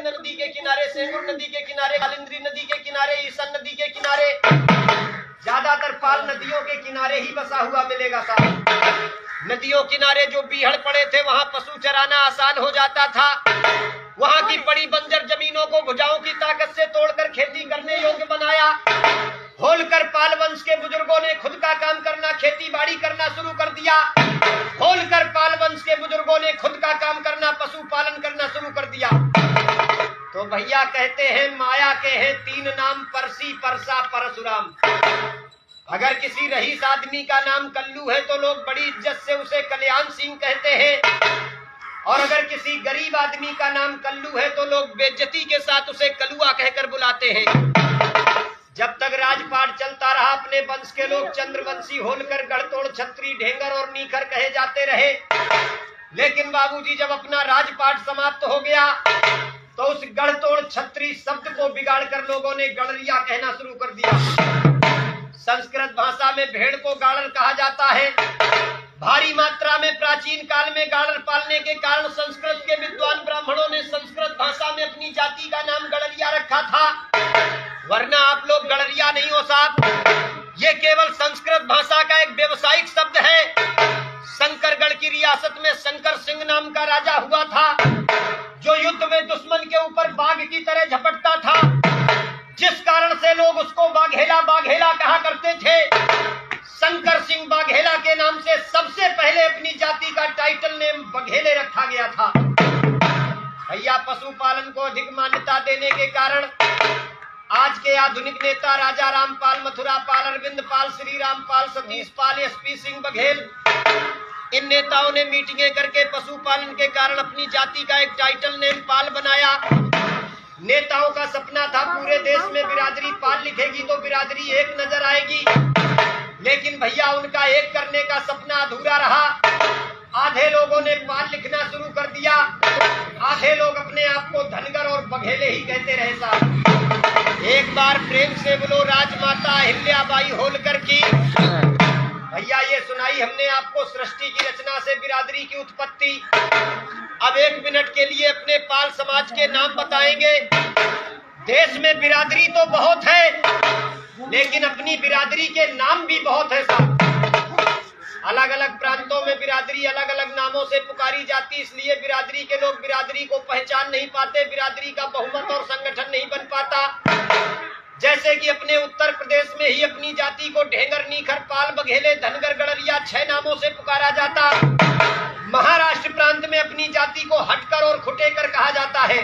अलकनंदा नदी के किनारे, सेंगुर नदी के किनारे, कालिंद्री नदी के किनारे, ईसन नदी के किनारे, ज्यादातर पाल नदियों के किनारे ही बसा हुआ मिलेगा साहब। नदियों किनारे जो बीहड़ पड़े थे वहां पशु चराना आसान हो जाता था। वहां की बड़ी बंजर जमीनों को भुजाओं की ताकत से तोड़कर खेती करने योग्य बनाया। होलकर पाल वंश के बुजुर्गों ने खुद का काम करना, खेती बाड़ी करना शुरू कर दिया। होलकर पाल वंश के बुजुर्गों ने खुद का काम करना, पशु पालन करना शुरू कर दिया। तो भैया कहते हैं माया के हैं तीन नाम, परसी, परसा, परशुराम। अगर किसी रईस आदमी का नाम कल्लू है तो लोग बड़ी इज्जत से उसे कल्याण सिंह कहते हैं, और अगर किसी गरीब आदमी का नाम कल्लू है तो लोग बेइज्जती के साथ उसे कलुआ कहकर बुलाते हैं। जब तक राजपाट चलता रहा अपने वंश के लोग चंद्रवंशी, होलकर, गढ़तोड़, छत्री, ढेंगर और नीखर कहे जाते रहे। लेकिन बाबूजी जब अपना राजपाट समाप्त हो गया तो उस गढ़तोड़ छत्री शब्द को बिगाड़कर लोगों ने गड़रिया कहना शुरू कर दिया। संस्कृत भाषा में भेड़ को गाड़र कहा जाता है। भारी मात्रा में प्राचीन काल में गाड़र पालने के कारण संस्कृत के विद्वान ब्राह्मणों ने संस्कृत भाषा में अपनी जाति का नाम गड़रिया रखा था। वरना आप लोग गड़रिया नहीं हो साहब, ये केवल संस्कृत भाषा का एक व्यवसायिक शब्द है। शंकरगढ़ की रियासत में शंकर सिंह नाम का राजा हुआ था, जो युद्ध में दुश्मन के ऊपर बाघ की तरह झपटता था, जिस कारण से लोग उसको बाघेला बाघेला कहा करते थे। शंकर सिंह बाघेला के नाम से सबसे पहले अपनी जाति का टाइटल नेम बघेले रखा गया था। भैया पशुपालन को अधिक मान्यता देने के कारण आज के आधुनिक नेता राजा रामपाल, मथुरा पाल, अरविंद पाल, श्री रामपाल, सतीश पाल, एसपी सिंह बघेल, इन नेताओं ने मीटिंगें करके पशुपालन के कारण अपनी जाति का एक टाइटल नेम पाल बनाया। नेताओं का सपना था पूरे देश में बिरादरी पाल लिखेगी तो बिरादरी एक नजर आएगी। लेकिन भैया उनका एक करने का सपना अधूरा रहा। आधे लोगों ने पाल लिखना शुरू कर दिया, आधे लोग अपने आप को धनगर और बघेले ही कहते रहे साहब। एक बार प्रेम से बोलो राजमाता अहिल्याबाई होलकर की। भैया ये सुनाई हमने आपको सृष्टि की रचना से बिरादरी की उत्पत्ति। अब 1 मिनट के लिए अपने पाल समाज के नाम बताएंगे। देश में बिरादरी तो बहुत है, लेकिन अपनी बिरादरी के नाम भी बहुत है साहब। अलग अलग प्रांतों में बिरादरी अलग अलग नामों से पुकारी जाती, इसलिए बिरादरी के लोग बिरादरी को पहचान नहीं पाते, बिरादरी का बहुमत और संगठन नहीं बन पाता। जैसे कि अपने उत्तर प्रदेश में ही अपनी जाति को ढेंगर, नीखर, पाल, बघेले, धनगर, गड़रिया 6 नामों से पुकारा जाता। महाराष्ट्र प्रांत में अपनी जाति को हटकर और खुटेकर कहा जाता है।